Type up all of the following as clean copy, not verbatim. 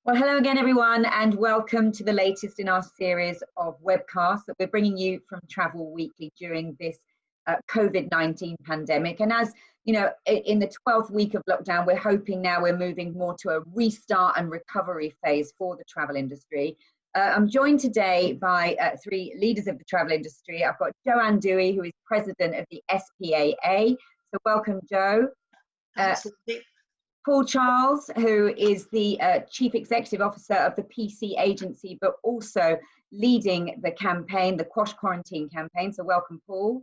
Well, hello again, everyone, and welcome to the latest in our series of webcasts that we're bringing you from Travel Weekly during this COVID-19 pandemic. And as you know, in the 12th week of lockdown, we're hoping now we're moving more to a restart and recovery phase for the travel industry. I'm joined today by three leaders of the travel industry. I've got Joanne Dooey, who is president of the SPAA. So welcome, Jo. Paul Charles, who is the Chief Executive Officer of the PC agency, but also leading the campaign, the Quash Quarantine campaign. So welcome, Paul.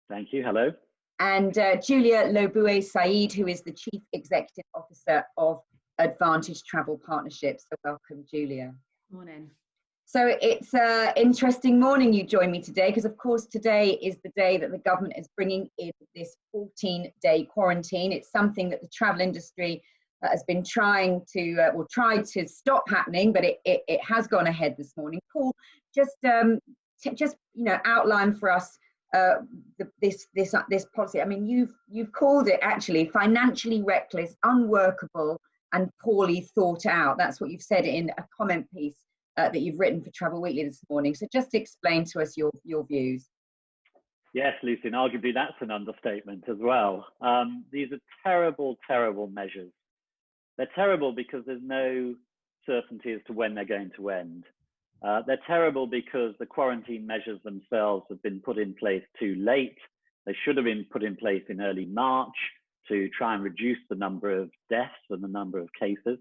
Thank you. Hello. And Julia Bue-Said, who is the Chief Executive Officer of Advantage Travel Partnerships. So welcome, Julia. Morning. So it's an interesting morning you join me today, because of course today is the day that the government is bringing in this 14-day quarantine. It's something that the travel industry has been trying to, tried to stop happening, but it has gone ahead this morning. Paul, just outline for us this policy. I mean, you've called it actually financially reckless, unworkable, and poorly thought out. That's what you've said in a comment piece that you've written for Travel Weekly this morning. So just explain to us your views. Yes, Lucy, and arguably that's an understatement as well. These are terrible, terrible measures. They're terrible because there's no certainty as to when they're going to end. They're terrible because the quarantine measures themselves have been put in place too late. They should have been put in place in early March to try and reduce the number of deaths and the number of cases.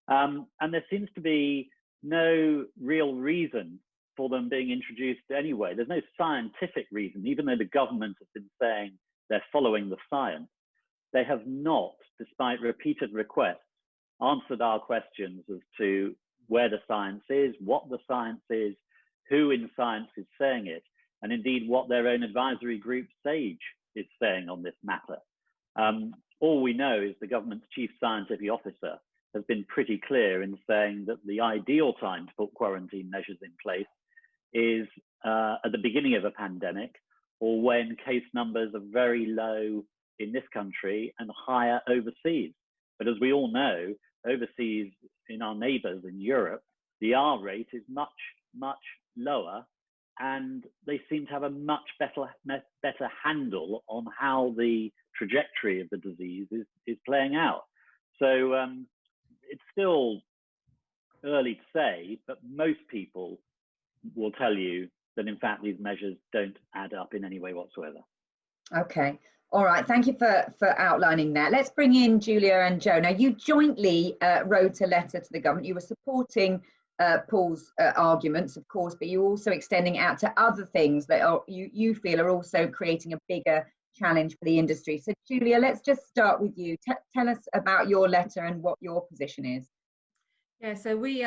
And there seems to be no real reason for them being introduced anyway. There's no scientific reason, even though the government has been saying they're following the science. They have not, despite repeated requests, answered our questions as to where the science is, what the science is, who in science is saying it, and indeed what their own advisory group, SAGE, is saying on this matter. All we know is the government's chief scientific officer has been pretty clear in saying that the ideal time to put quarantine measures in place is at the beginning of a pandemic, or when case numbers are very low in this country and higher overseas. But as we all know, overseas in our neighbours in Europe, the R rate is much, much lower, and they seem to have a much better handle on how the trajectory of the disease is playing out. So it's still early to say, but most people will tell you that in fact these measures don't add up in any way whatsoever. Okay, all right, thank you for outlining that. Let's bring in Julia and Jo. Now, you jointly wrote a letter to the government. You were supporting Paul's arguments, of course, but you're also extending out to other things that you feel are also creating a bigger challenge for the industry. So Julia, let's just start with you. Tell us about your letter and what your position is. Yeah, so we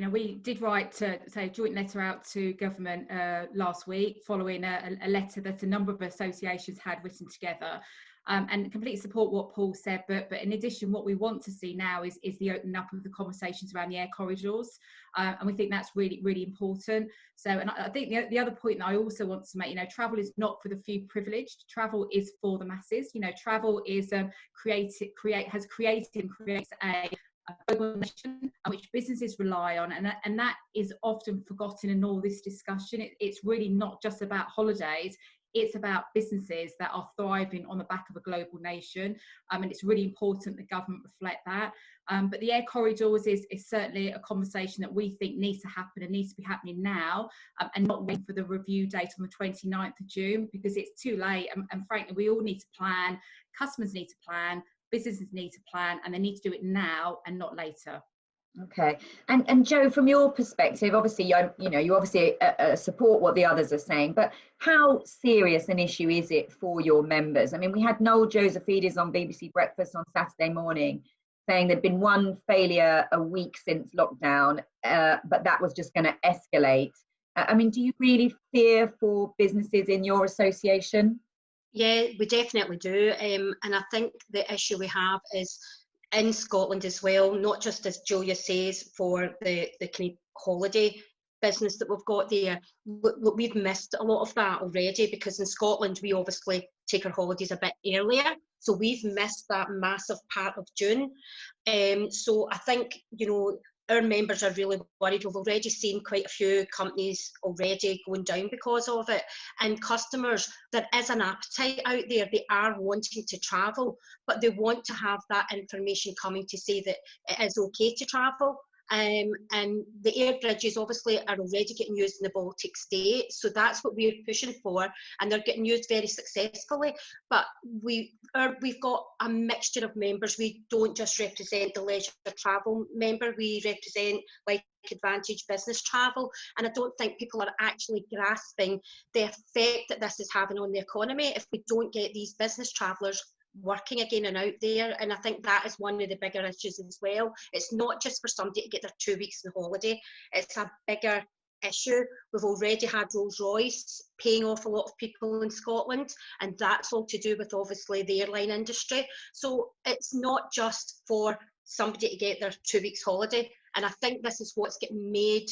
we did write a joint letter out to government last week, following a letter that a number of associations had written together, and completely support what Paul said. But in addition, what we want to see now is the opening up of the conversations around the air corridors, and we think that's really, really important. So, and I think the other point that I also want to make, travel is not for the few privileged. Travel is for the masses. Travel is creates a global mission which businesses rely on, and that is often forgotten in all this discussion. It's really not just about holidays. It's about businesses that are thriving on the back of a global nation, and it's really important the government reflect that. But the air corridors is certainly a conversation that we think needs to happen and needs to be happening now, and not wait for the review date on the 29th of June, because it's too late. And frankly, we all need to plan. Customers need to plan. Businesses need to plan, and they need to do it now and not later. Okay, and Jo, from your perspective, obviously, you obviously support what the others are saying, but how serious an issue is it for your members? I mean, we had Noel Josephidis on BBC Breakfast on Saturday morning saying there'd been one failure a week since lockdown, but that was just going to escalate. I mean, do you really fear for businesses in your association? Yeah, we definitely do, and I think the issue we have is in Scotland as well, not just as Julia says, for the kind of holiday business that we've got there. We've missed a lot of that already, because in Scotland we obviously take our holidays a bit earlier. So we've missed that massive part of June. So I think, you know, our members are really worried. We've already seen quite a few companies already going down because of it. And customers, there is an appetite out there. They are wanting to travel, but they want to have that information coming to say that it is okay to travel. And the air bridges obviously are already getting used in the Baltic states, so that's what we're pushing for, and they're getting used very successfully. But we've got a mixture of members. We don't just represent the leisure travel member, we represent like advantage business travel, and I don't think people are actually grasping the effect that this is having on the economy if we don't get these business travellers working again and out there. And I think that is one of the bigger issues as well. It's not just for somebody to get their 2 weeks in holiday, it's a bigger issue. We've already had Rolls-Royce paying off a lot of people in Scotland, and that's all to do with obviously the airline industry. So it's not just for somebody to get their 2 weeks holiday, and I think this is what's getting made,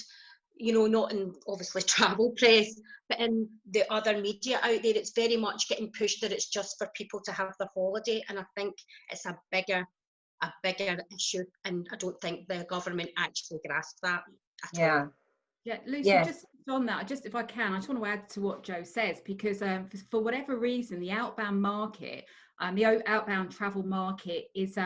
you know, not in obviously travel press, but in the other media out there, it's very much getting pushed that it's just for people to have their holiday. And I think it's a bigger issue, and I don't think the government actually grasp that at all. Yeah, Lucy, just on that, just if I can, I just want to add to what Jo says, because for whatever reason, the outbound market, the outbound travel market is,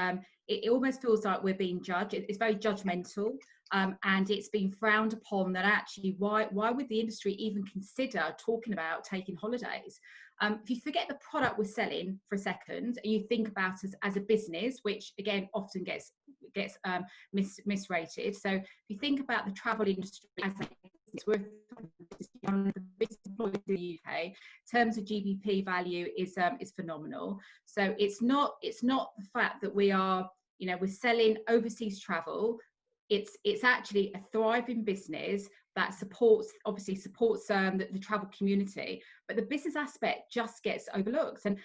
it almost feels like we're being judged. It's very judgmental. And it's been frowned upon that actually, why would the industry even consider talking about taking holidays? If you forget the product we're selling for a second, and you think about us as a business, which again often gets misrated. So if you think about the travel industry as a business, we're one of the biggest employers in the UK. In terms of GDP value is phenomenal. So it's not the fact that we are, you know, we're selling overseas travel. It's actually a thriving business that supports the travel community, but the business aspect just gets overlooked, and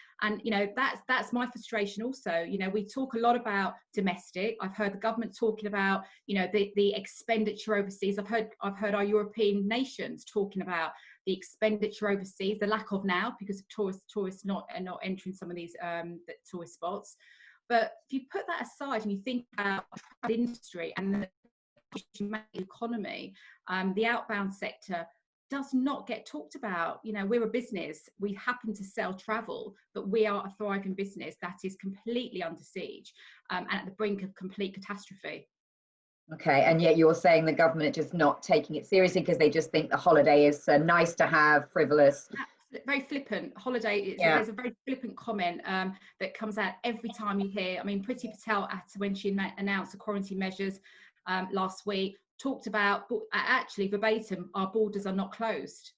you know, that's my frustration also. You know, we talk a lot about domestic. I've heard the government talking about, you know, the expenditure overseas. I've heard our European nations talking about the expenditure overseas, the lack of now because of tourists not entering some of these the tourist spots. But if you put that aside and you think about the industry and the economy, the outbound sector does not get talked about. You know, we're a business. We happen to sell travel, but we are a thriving business that is completely under siege and at the brink of complete catastrophe. Okay, and yet you're saying the government is just not taking it seriously because they just think the holiday is nice to have, frivolous. Very flippant holiday. There's a very flippant comment that comes out every time you hear. I mean, Priti Patel, when she announced the quarantine measures last week, talked about actually verbatim, our borders are not closed.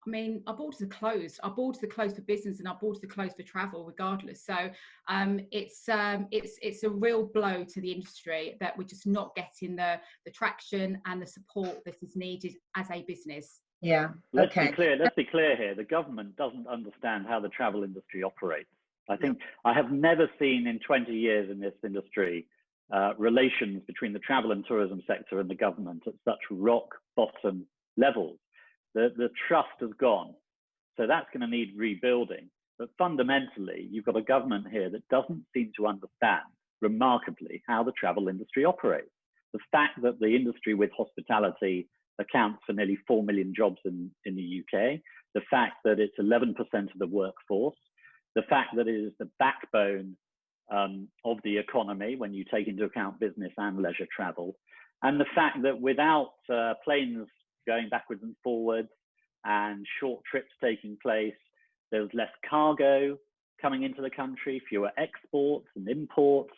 I mean, our borders are closed. Our borders are closed for business, and our borders are closed for travel, regardless. So it's a real blow to the industry that we're just not getting the traction and the support that is needed as a business. Yeah. Let's be clear here. The government doesn't understand how the travel industry operates. I think I have never seen in 20 years in this industry relations between the travel and tourism sector and the government at such rock bottom levels. The trust has gone. So that's going to need rebuilding. But fundamentally, you've got a government here that doesn't seem to understand, remarkably, how the travel industry operates. The fact that the industry with hospitality accounts for nearly 4 million jobs in the UK, the fact that it's 11% of the workforce, the fact that it is the backbone of the economy when you take into account business and leisure travel, and the fact that without planes going backwards and forwards and short trips taking place, there's less cargo coming into the country, fewer exports and imports.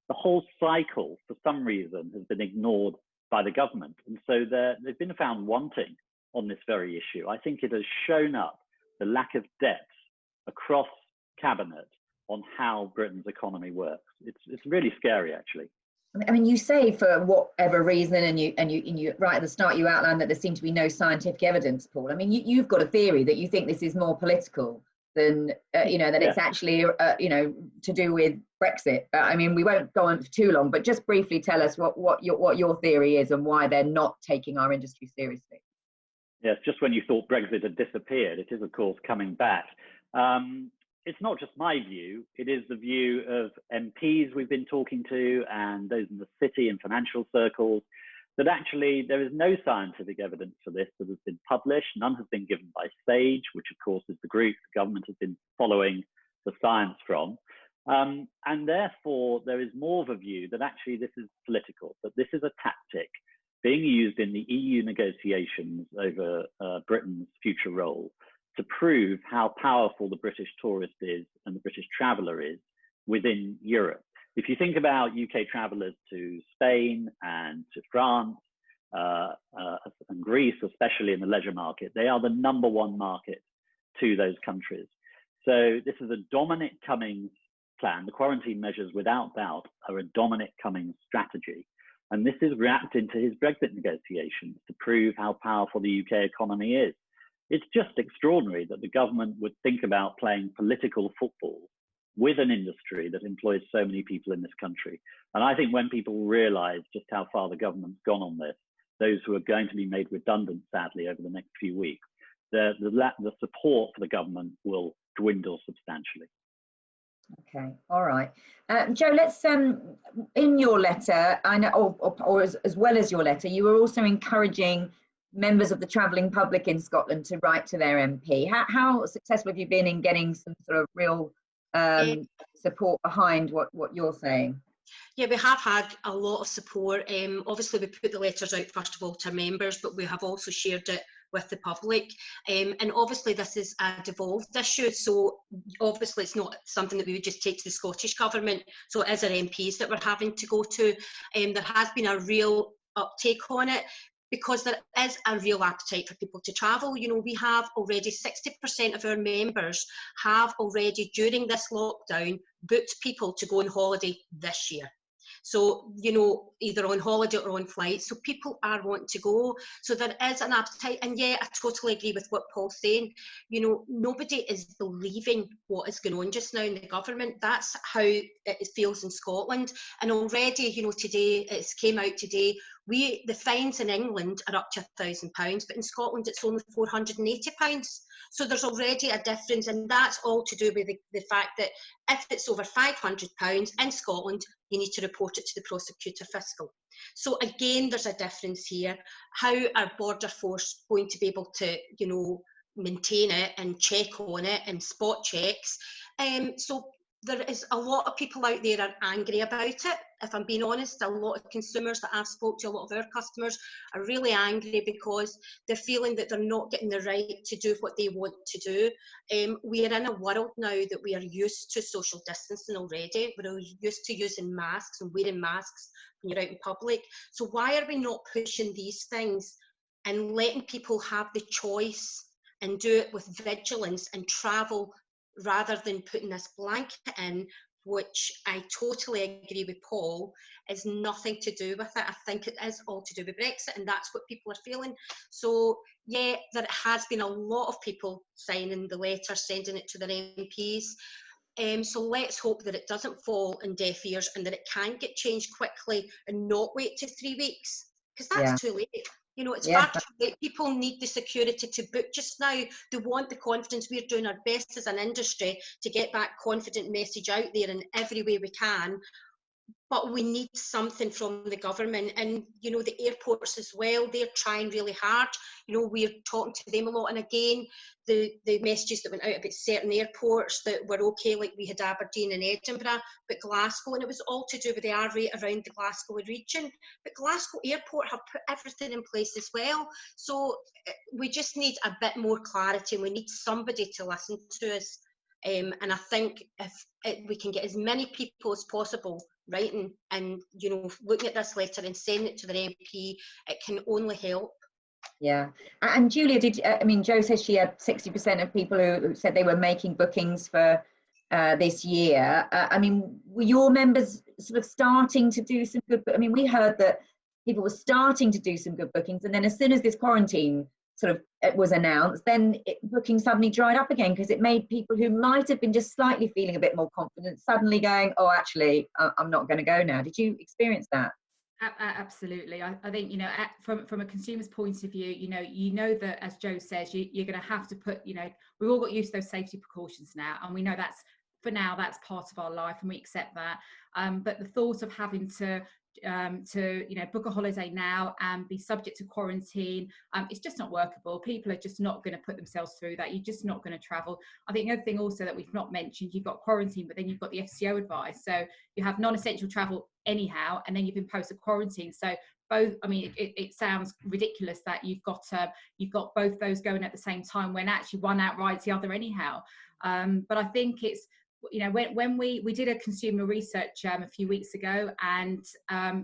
The whole cycle, for some reason, has been ignored by the government. And so they've been found wanting on this very issue. I think it has shown up the lack of depth across cabinet on how Britain's economy works. It's really scary, actually. I mean, you say for whatever reason, and you right at the start, you outlined that there seemed to be no scientific evidence, Paul. I mean, you've got a theory that you think this is more political than, it's actually, to do with Brexit. I mean, we won't go on for too long, but just briefly tell us what your theory is and why they're not taking our industry seriously. Yes, just when you thought Brexit had disappeared, it is, of course, coming back. it's not just my view, it is the view of MPs we've been talking to and those in the city and financial circles, that actually there is no scientific evidence for this that has been published. None has been given by SPAA, which of course is the group the government has been following the science from. And therefore, there is more of a view that actually this is political, that this is a tactic being used in the EU negotiations over Britain's future role to prove how powerful the British tourist is and the British traveller is within Europe. If you think about UK travellers to Spain and to France and Greece, especially in the leisure market, they are the #1 market to those countries. So this is a Dominic Cummings plan. The quarantine measures, without doubt, are a Dominic Cummings strategy. And this is wrapped into his Brexit negotiations to prove how powerful the UK economy is. It's just extraordinary that the government would think about playing political football with an industry that employs so many people in this country. And I think when people realise just how far the government's gone on this, those who are going to be made redundant, sadly, over the next few weeks, the support for the government will dwindle substantially. Okay, all right. Joe, let's, in your letter, I know, or as well as your letter, you were also encouraging members of the travelling public in Scotland to write to their MP. How successful have you been in getting some sort of real support behind what you're saying? Yeah, we have had a lot of support. Obviously, we put the letters out first of all to members, but we have also shared it with the public. And obviously, this is a devolved issue. So obviously, it's not something that we would just take to the Scottish Government. So it is our MPs that we're having to go to. There has been a real uptake on it, because there is a real appetite for people to travel. You know, we have already 60% of our members have already, during this lockdown, booked people to go on holiday this year. So, you know, either on holiday or on flights. So people are wanting to go. So there is an appetite. And yeah, I totally agree with what Paul's saying. You know, nobody is believing what is going on just now in the government. That's how it feels in Scotland. And already, you know, today, it's came out today, the fines in England are up to £1,000, but in Scotland it's only £480. So there's already a difference, and that's all to do with the fact that if it's over £500 in Scotland, you need to report it to the prosecutor fiscal. So again, there's a difference here. How are border force going to be able to, you know, maintain it and check on it and spot checks? So there is a lot of people out there are angry about it. If I'm being honest, a lot of consumers that I've spoke to, a lot of our customers are really angry because they're feeling that they're not getting the right to do what they want to do. We are in a world now that we are used to social distancing already. We're used to using masks and wearing masks when you're out in public. So why are we not pushing these things and letting people have the choice and do it with vigilance and travel, rather than putting this blanket in, which I totally agree with Paul, is nothing to do with it. I think it is all to do with Brexit, and that's what people are feeling. So yeah, there has been a lot of people signing the letter, sending it to their MPs. So let's hope that it doesn't fall in deaf ears and that it can get changed quickly and not wait to 3 weeks, because that's too late. You know, it's far too late. People need the security to book just now. They want the confidence. We're doing our best as an industry to get that confident message out there in every way we can. But we need something from the government, and you know, the airports as well, they're trying really hard. You know, we're talking to them a lot, and again, the messages that went out about certain airports that were okay, like we had Aberdeen and Edinburgh, but Glasgow, and it was all to do with the R rate around the Glasgow region. But Glasgow Airport have put everything in place as well. So we just need a bit more clarity, and we need somebody to listen to us. And I think if we can get as many people as possible writing and, you know, looking at this letter and sending it to their MP, it can only help. Yeah. And Julia, I mean, Joe says she had 60% of people who said they were making bookings for this year. I mean, were your members sort of starting to do some good? I mean, we heard that people were starting to do some good bookings, and then as soon as this quarantine sort of it was announced, then booking suddenly dried up again, because it made people who might have been just slightly feeling a bit more confident suddenly going, oh, actually, I'm not going to go now. Did you experience that? Absolutely. I think, you know, from a consumer's point of view, you know that, as Jo says, you're going to have to put, you know, we've all got used to those safety precautions now, and we know that's, for now, that's part of our life, and we accept that. But the thought of having to you know, book a holiday now and be subject to quarantine, it's just not workable. People are just not going to put themselves through that. You're just not going to travel. I think the other thing also that we've not mentioned, you've got quarantine, but then you've got the FCO advice. So you have non-essential travel anyhow, and then you've imposed a quarantine. So both, I mean, it sounds ridiculous that you've got both those going at the same time, when actually one outwrites the other anyhow. But I think it's, you know, when we did a consumer research a few weeks ago, and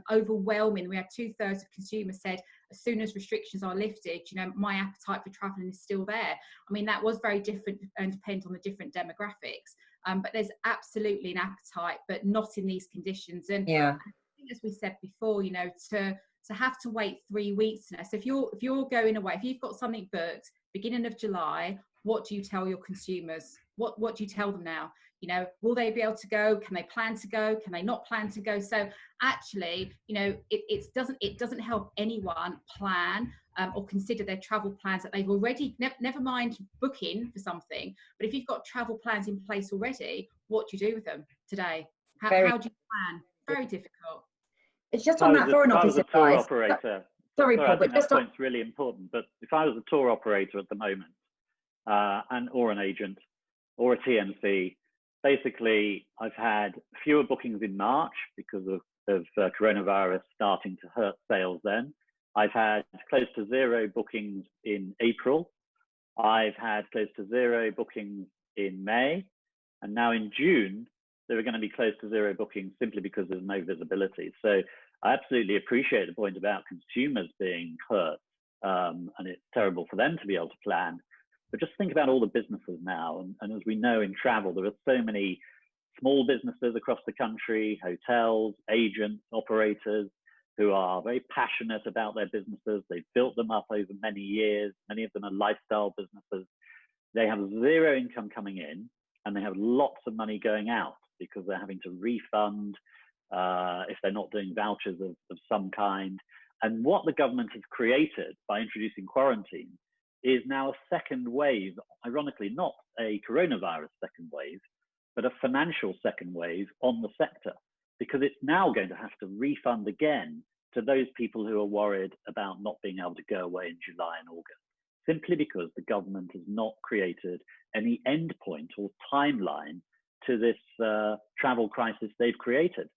overwhelming, we had 2/3 of consumers said, as soon as restrictions are lifted, you know, my appetite for traveling is still there. I mean, that was very different and depends on the different demographics. But there's absolutely an appetite, but not in these conditions. And yeah, I think, as we said before, you know, to have to wait 3 weeks now. So if you're going away, if you've got something booked beginning of July, what do you tell your consumers? What do you tell them now? You know, will they be able to go? Can they plan to go? Can they not plan to go? So actually, you know, it doesn't help anyone plan or consider their travel plans that they've already, never mind booking for something, but if you've got travel plans in place already, what do you do with them today? How do you plan? Very difficult. It's just on that foreign office advice. Tour operator. Sorry, Paul, I think but just that point's really important. But if I was a tour operator at the moment, or an agent or a TMC, basically I've had fewer bookings in March because of coronavirus starting to hurt sales then. I've had close to 0 bookings in April. I've had close to 0 bookings in May. And now in June, there are going to be close to 0 bookings simply because there's no visibility. So I absolutely appreciate the point about consumers being hurt, and it's terrible for them to be able to plan. But just think about all the businesses now. And as we know in travel, there are so many small businesses across the country, hotels, agents, operators, who are very passionate about their businesses. They've built them up over many years. Many of them are lifestyle businesses. They have 0 income coming in, and they have lots of money going out because they're having to refund if they're not doing vouchers of some kind. And what the government has created by introducing quarantine is now a second wave, ironically not a coronavirus second wave, but a financial second wave on the sector, because it's now going to have to refund again to those people who are worried about not being able to go away in July and August, simply because the government has not created any end point or timeline to this travel crisis they've created.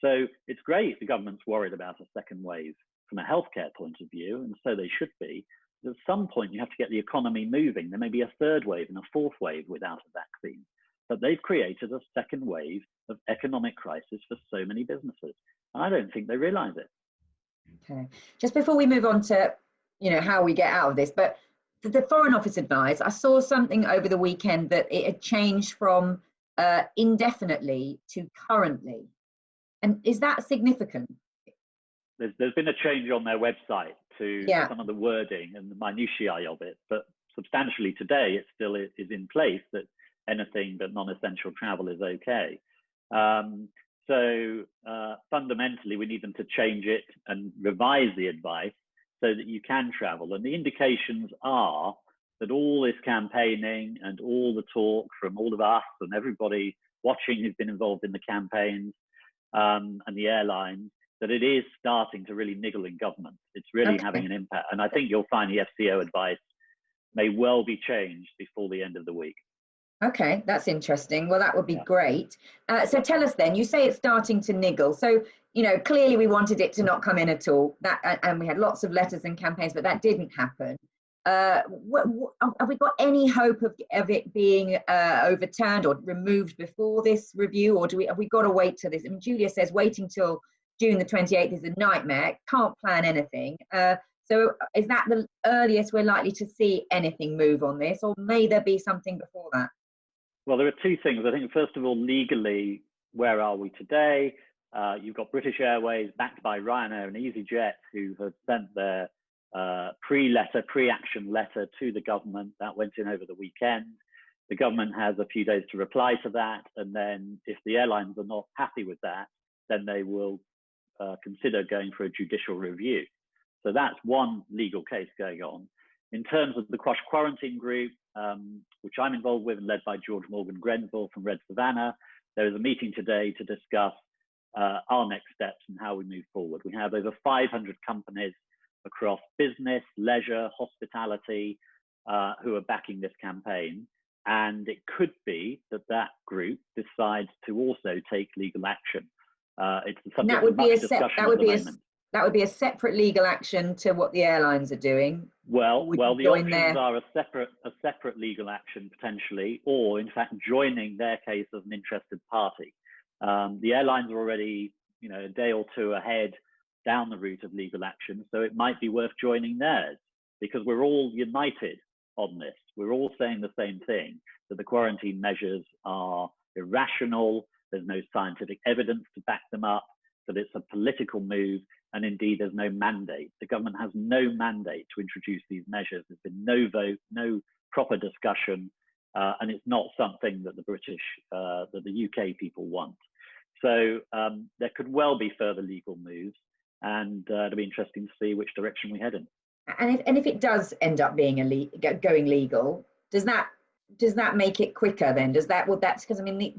So it's great the government's worried about a second wave from a healthcare point of view, and so they should be. At some point, you have to get the economy moving. There may be a 3rd wave and a 4th wave without a vaccine. But they've created a second wave of economic crisis for so many businesses. And I don't think they realize it. Okay. Just before we move on to, you know, how we get out of this, but the Foreign Office advice, I saw something over the weekend that it had changed from indefinitely to currently. And is that significant? There's been a change on their website to some of the wording and the minutiae of it, but substantially today it still is in place that anything but non-essential travel is okay. So fundamentally, we need them to change it and revise the advice so that you can travel. And the indications are that all this campaigning and all the talk from all of us and everybody watching who's been involved in the campaigns and the airlines, that it is starting to really niggle in government. It's really having an impact. And I think you'll find the FCO advice may well be changed before the end of the week. Okay, that's interesting. Well, that would be great. So tell us then, you say it's starting to niggle. So, you know, clearly we wanted it to not come in at all. And we had lots of letters and campaigns, but that didn't happen. Have we got any hope of it being overturned or removed before this review, or have we got to wait till this? I mean, Julia says waiting till June the 28th is a nightmare, can't plan anything. So is that the earliest we're likely to see anything move on this, or may there be something before that? Well, there are 2 things. I think, first of all, legally, where are we today? You've got British Airways backed by Ryanair and EasyJet, who have sent their pre-action letter to the government. That went in over the weekend. The government has a few days to reply to that. And then if the airlines are not happy with that, then they will consider going for a judicial review. So that's one legal case going on. In terms of the Quash Quarantine Group, which I'm involved with and led by George Morgan Grenville from Red Savannah, there is a meeting today to discuss our next steps and how we move forward. We have over 500 companies across business, leisure, hospitality, who are backing this campaign. And it could be that that group decides to also take legal action. It's the subject of much discussion at the moment. That would be a separate legal action to what the airlines are doing. Well, the options are a separate legal action potentially, or in fact joining their case as an interested party. The airlines are already, a day or two ahead down the route of legal action, so it might be worth joining theirs, because we're all united on this. We're all saying the same thing, that the quarantine measures are irrational, there's no scientific evidence to back them up, that it's a political move, and indeed there's no mandate. The government has no mandate to introduce these measures. There's been no vote, no proper discussion, and it's not something that the British, that the UK people want. So there could well be further legal moves, and it'll be interesting to see which direction we head in. And if it does end up being going legal, does that make it quicker then? That's because the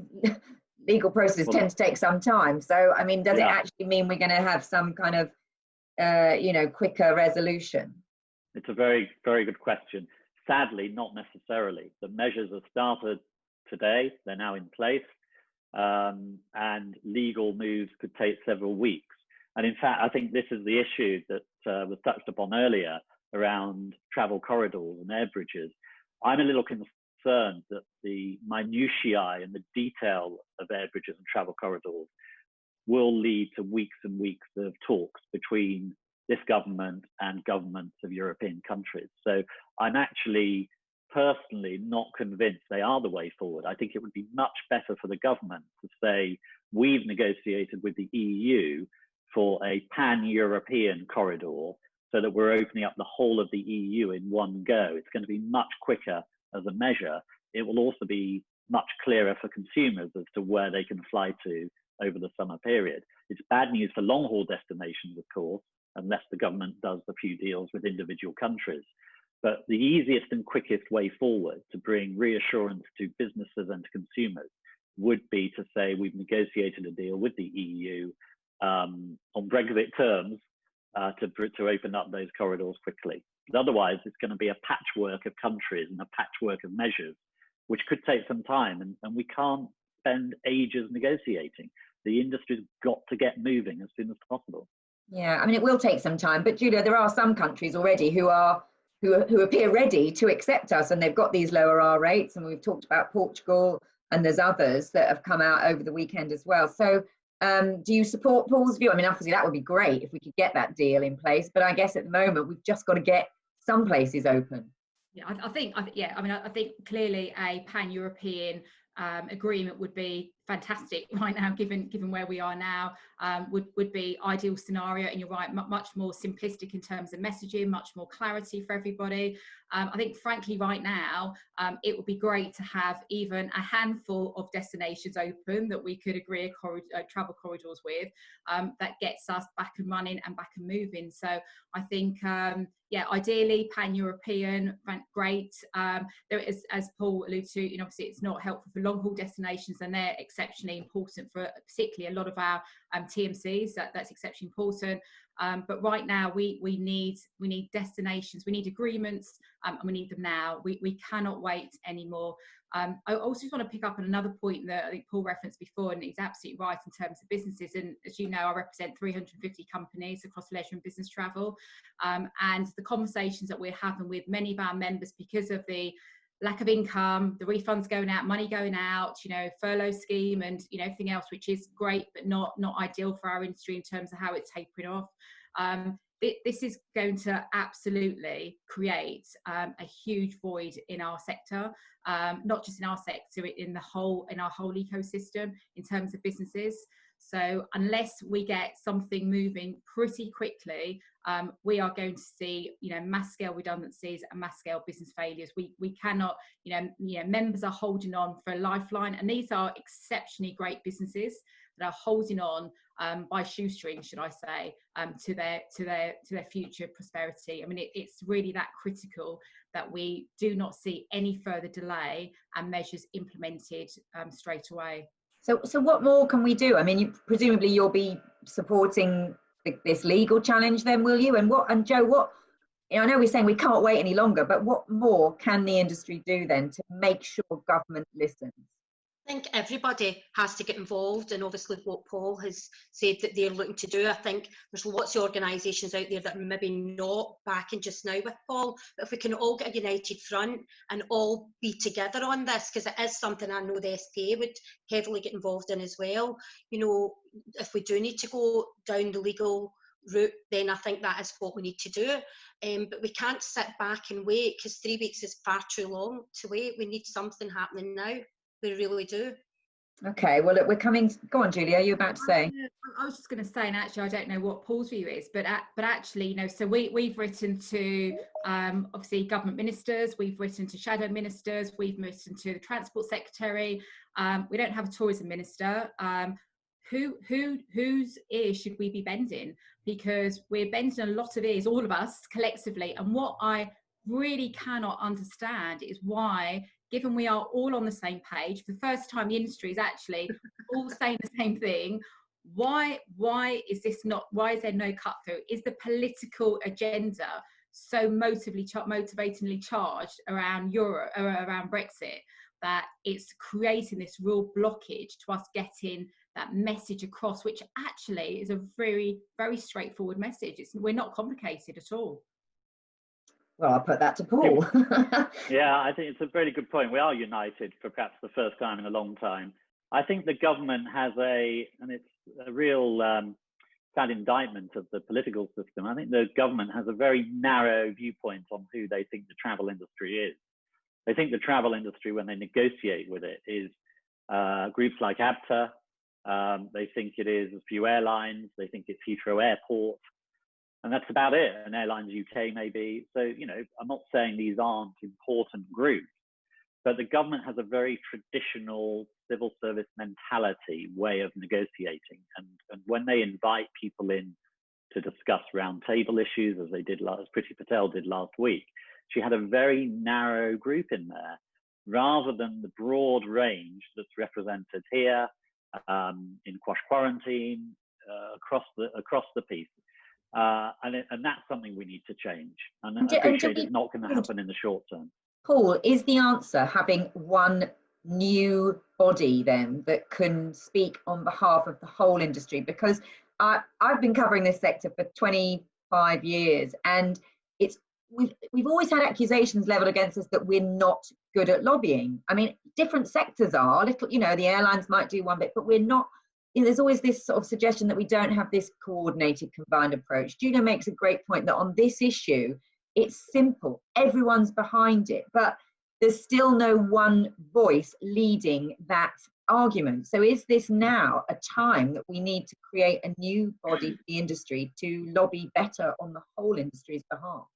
legal process tends to take some time. So does it actually mean we're going to have some kind of quicker resolution? It's a very, very good question. Sadly, not necessarily. The measures have started today, they're now in place, and legal moves could take several weeks. And in fact, I think this is the issue that was touched upon earlier around travel corridors and air bridges. I'm a little concerned that the minutiae and the detail of air bridges and travel corridors will lead to weeks and weeks of talks between this government and governments of European countries. So I'm actually personally not convinced they are the way forward. I think it would be much better for the government to say, we've negotiated with the EU for a pan-European corridor so that we're opening up the whole of the EU in one go. It's going to be much quicker as a measure. It will also be much clearer for consumers as to where they can fly to over the summer period. It's bad news for long-haul destinations, of course, unless the government does a few deals with individual countries. But the easiest and quickest way forward to bring reassurance to businesses and to consumers would be to say we've negotiated a deal with the EU on Brexit terms to open up those corridors quickly. But otherwise, it's going to be a patchwork of countries and a patchwork of measures, which could take some time, and we can't spend ages negotiating. The industry's got to get moving as soon as possible. Yeah, it will take some time, but Julia, there are some countries already who appear ready to accept us, and they've got these lower R rates, and we've talked about Portugal, and there's others that have come out over the weekend as well. So do you support Paul's view? Obviously that would be great if we could get that deal in place, but I guess at the moment we've just got to get some places open. Yeah, I think clearly a pan-European agreement would be fantastic right now, given where we are now. Would be ideal scenario, and you're right, much more simplistic in terms of messaging, much more clarity for everybody. I think frankly right now it would be great to have even a handful of destinations open that we could agree travel corridors with, that gets us back and running and back and moving. So I think ideally pan-European, great. There is, as Paul alluded to, obviously it's not helpful for long haul destinations, and they're exceptionally important for particularly a lot of our TMCs. That's exceptionally important. But right now we need destinations, we need agreements, and we need them now. We cannot wait anymore. I also just want to pick up on another point that I think Paul referenced before, and he's absolutely right in terms of businesses. And as you know, I represent 350 companies across leisure and business travel, and the conversations that we're having with many of our members, because of the lack of income, the refunds going out, money going out, furlough scheme, and everything else, which is great but not ideal for our industry in terms of how it's tapering off. This is going to absolutely create a huge void in our sector, not just in our sector, in our whole ecosystem in terms of businesses. So unless we get something moving pretty quickly, we are going to see, mass scale redundancies and mass scale business failures. We cannot, members are holding on for a lifeline, and these are exceptionally great businesses. that are holding on by shoestrings, should I say, to their future prosperity. I mean, it's really that critical that we do not see any further delay and measures implemented straight away. So what more can we do? I mean, presumably you'll be supporting this legal challenge then, will you? And Jo, I know we're saying we can't wait any longer, but what more can the industry do then to make sure government listens? I think everybody has to get involved, and obviously what Paul has said that they're looking to do. I think there's lots of organisations out there that are maybe not backing just now with Paul, but if we can all get a united front and all be together on this, because it is something I know the SPAA would heavily get involved in as well. You know, if we do need to go down the legal route, then I think that is what we need to do. But we can't sit back and wait, because 3 weeks is far too long to wait. We need something happening now. We really do. Okay, well, look, we're coming. Go on, Julie, are you about to say? I was just going to say, and actually, I don't know what Paul's view is, but actually, you know, so we've written to obviously government ministers, we've written to shadow ministers, we've written to the Transport Secretary. We don't have a tourism minister. Whose ears should we be bending? Because we're bending a lot of ears, all of us collectively. And what I really cannot understand is why, given we are all on the same page, for the first time the industry is actually all saying the same thing, why is there no cut through? Is the political agenda so motivatingly charged around Europe or around Brexit that it's creating this real blockage to us getting that message across, which actually is a very, very straightforward message. We're not complicated at all. Well, I'll put that to Paul. Yeah, I think it's a very good point. We are united for perhaps the first time in a long time. I think the government has and it's a real sad indictment of the political system. I think the government has a very narrow viewpoint on who they think the travel industry is. They think the travel industry, when they negotiate with it, is groups like ABTA. They think it is a few airlines. They think it's Heathrow Airport. And that's about it. And Airlines UK maybe. So, you know, I'm not saying these aren't important groups, but the government has a very traditional civil service mentality way of negotiating. And when they invite people in to discuss roundtable issues, as Priti Patel did last week, she had a very narrow group in there, rather than the broad range that's represented here, in Quash Quarantine, across the piece. And that's something we need to change. And I appreciate it's not going to happen in the short term. Paul, is the answer having one new body then that can speak on behalf of the whole industry? Because I've been covering this sector for 25 years, and we've always had accusations leveled against us that we're not good at lobbying. I mean, different sectors are, you know, the airlines might do one bit, but we're not. There's always this sort of suggestion that we don't have this coordinated, combined approach. Julia makes a great point that on this issue, it's simple. Everyone's behind it, but there's still no one voice leading that argument. So is this now a time that we need to create a new body for the industry to lobby better on the whole industry's behalf?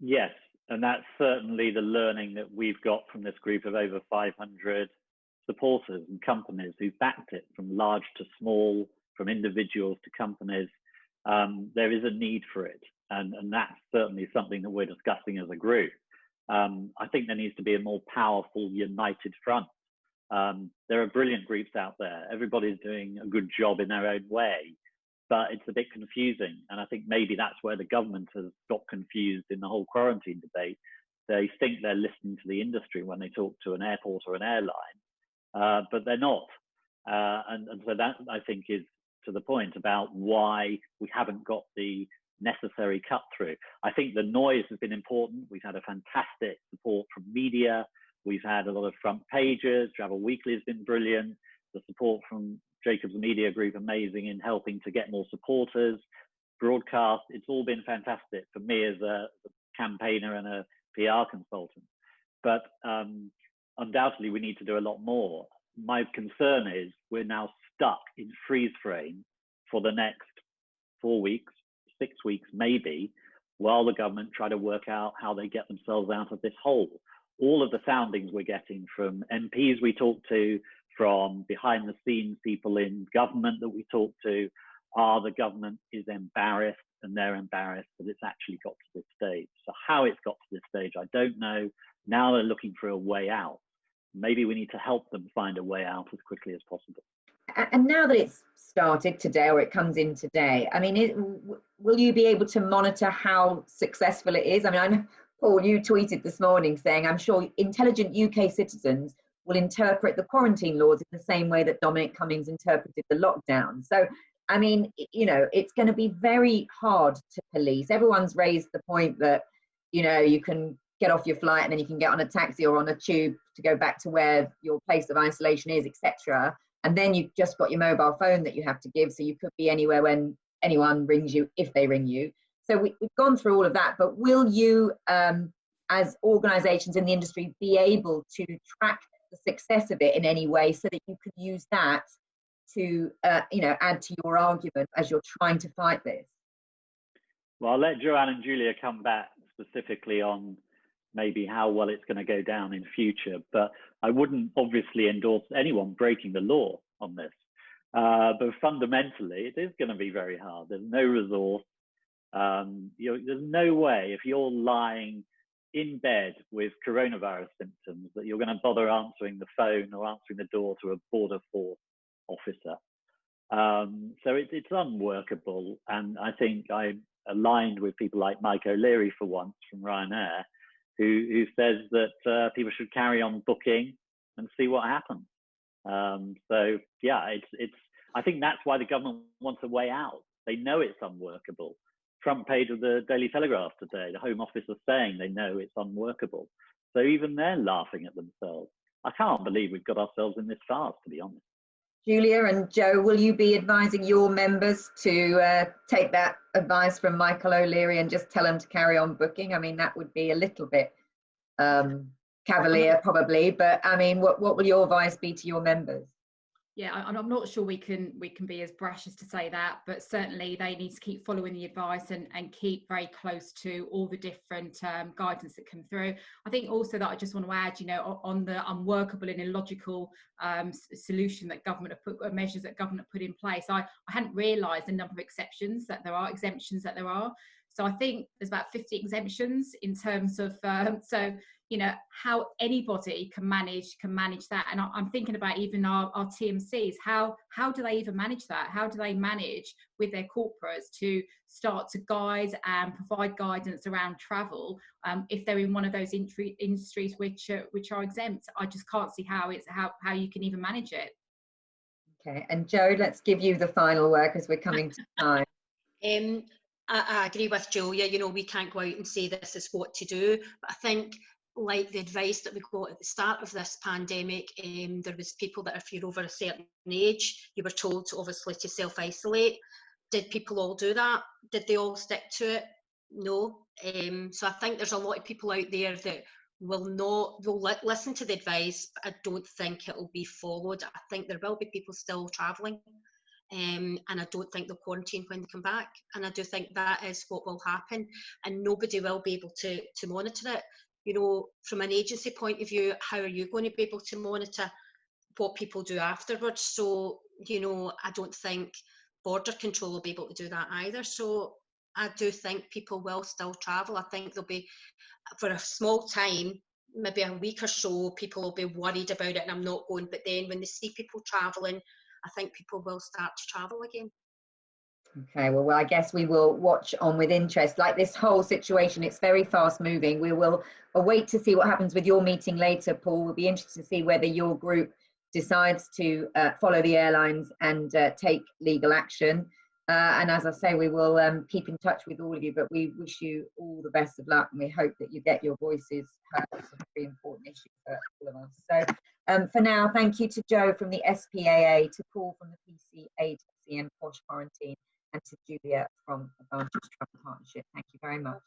Yes, and that's certainly the learning that we've got from this group of over 500 supporters and companies who backed it, from large to small, from individuals to companies. There is a need for it, and that's certainly something that we're discussing as a group. I think there needs to be a more powerful, united front. There are brilliant groups out there. Everybody's doing a good job in their own way, but it's a bit confusing. And I think maybe that's where the government has got confused in the whole quarantine debate. They think they're listening to the industry when they talk to an airport or an airline, but they're not. And so that, I think, is to the point about why we haven't got the necessary cut through. I think the noise has been important. We've had a fantastic support from media. We've had a lot of front pages. Travel Weekly has been brilliant. The support from Jacobs Media Group, amazing in helping to get more supporters. Broadcast, it's all been fantastic for me as a campaigner and a PR consultant. But undoubtedly, we need to do a lot more. My concern is we're now stuck in freeze frame for the next 4 weeks, 6 weeks maybe, while the government try to work out how they get themselves out of this hole. All of the soundings we're getting from MPs we talk to, from behind the scenes people in government that we talk to, the government is embarrassed and they're embarrassed that it's actually got to this stage. So how it's got to this stage, I don't know. Now they're looking for a way out. Maybe we need to help them find a way out as quickly as possible. And now that it's started today, or it comes in today, I mean, will you be able to monitor how successful it is? I mean, I know, Paul, you tweeted this morning saying, I'm sure intelligent UK citizens will interpret the quarantine laws in the same way that Dominic Cummings interpreted the lockdown. So, I mean, you know, it's going to be very hard to police. Everyone's raised the point that, you know, you can get off your flight and then you can get on a taxi or on a tube to go back to where your place of isolation is, etc. And then you've just got your mobile phone that you have to give, so you could be anywhere when anyone rings you, if they ring you. So we've gone through all of that, but will you, as organisations in the industry, be able to track the success of it in any way so that you can use that to, you know, add to your argument as you're trying to fight this? Well, I'll let Joanne and Julia come back specifically on maybe how well it's going to go down in future, but I wouldn't obviously endorse anyone breaking the law on this. But fundamentally, it is going to be very hard. There's no resource. There's no way, if you're lying in bed with coronavirus symptoms, that you're going to bother answering the phone or answering the door to a border force officer. So it's unworkable. And I think I aligned with people like Mike O'Leary for once from Ryanair, who says that people should carry on booking and see what happens. So yeah, I think that's why the government wants a way out. They know it's unworkable. Front page of the Daily Telegraph today, the Home Office are saying they know it's unworkable. So even they're laughing at themselves. I can't believe we've got ourselves in this farce, to be honest. Julia and Joe, will you be advising your members to take that advice from Michael O'Leary and just tell them to carry on booking? I mean, that would be a little bit cavalier probably, but I mean, what will your advice be to your members? Yeah, I'm not sure we can be as brash as to say that, but certainly they need to keep following the advice and keep very close to all the different guidance that come through. I think also that I just want to add, you know, on the unworkable and illogical solution that government have put, measures that government put in place. I hadn't realised the number of exemptions that there are. So I think there's about 50 exemptions in terms of, so, you know, how anybody can manage that. And I'm thinking about even our TMCs, how do they even manage that? How do they manage with their corporates to start to guide and provide guidance around travel if they're in one of those industries which are exempt? I just can't see how you can even manage it. Okay, and Joe, let's give you the final word because we're coming to time. I agree with Julia. You know, we can't go out and say this is what to do, but I think, like the advice that we got at the start of this pandemic, there was people that if you're over a certain age, you were told to obviously to self-isolate. Did people all do that? Did they all stick to it? No. So I think there's a lot of people out there that will listen to the advice, but I don't think it will be followed. I think there will be people still travelling. And I don't think they'll quarantine when they come back. And I do think that is what will happen. And nobody will be able to monitor it. You know, from an agency point of view, how are you going to be able to monitor what people do afterwards? So, you know, I don't think border control will be able to do that either. So I do think people will still travel. I think there'll be, for a small time, maybe a week or so, people will be worried about it and I'm not going. But then when they see people travelling, I think people will start to travel again. Okay, well, I guess we will watch on with interest. Like this whole situation, it's very fast moving. We will await to see what happens with your meeting later, Paul. We'll be interested to see whether your group decides to follow the airlines and take legal action. And as I say, we will keep in touch with all of you, but we wish you all the best of luck and we hope that you get your voices heard. It's a very important issue for all of us. So for now, thank you to Joe from the SPAA, to Paul from the PC Agency and Posh Quarantine, and to Julia from Advantage Travel Partnership. Thank you very much.